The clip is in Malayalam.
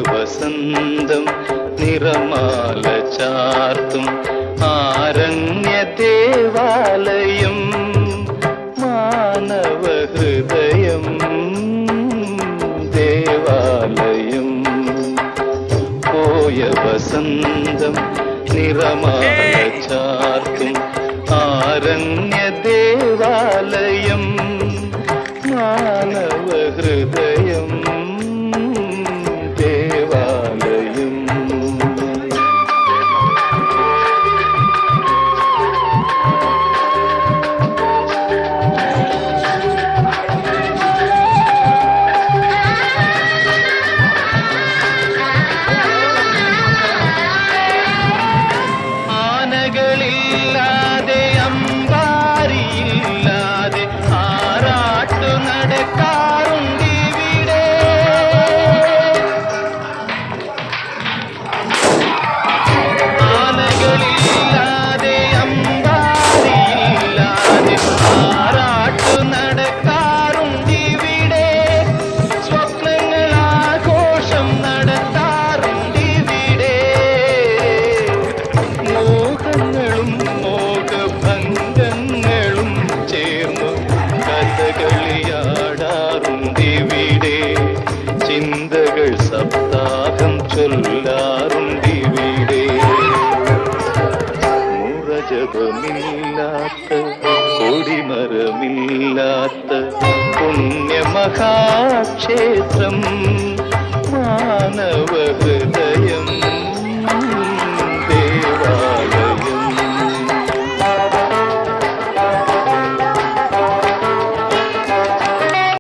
വസന്തം നിറമാല ചാർത്തും ആരണ്യ ദേവാലയം മാനവ ഹൃദയം ദേവാലയം പോയ വസന്തം നിറമാല ചാർത്തും ആരണ്യ ദേവാലയം മാനവ ഹൃദയം ദേവാലയം. ആനകളില്ലാതെ അമ്പാരിയില്ലാതെ ആറാട്ടു നടക്കാറുണ്ടിവിടെ. ആനകളില്ലാതെ അമ്പാരിയില്ലാതെ ആറാട്ടു നടക്കാറുണ്ടിവിടെ. സ്വപ്നങ്ങൾ ആഘോഷം നടത്താറുണ്ടിവിടെ. മോഹങ്ങളും മോഹഭംഗങ്ങളും ചേർന്നു കഥകളിയാടാറുണ്ടിവിടെ. ചിന്തകൾ സപ്താഹം ചൊല്ലാറുണ്ടിവിടെ. മുറജപമില്ലാത്ത കൊടിമരമില്ലാത്ത പുണ്യമഹാക്ഷേത്രം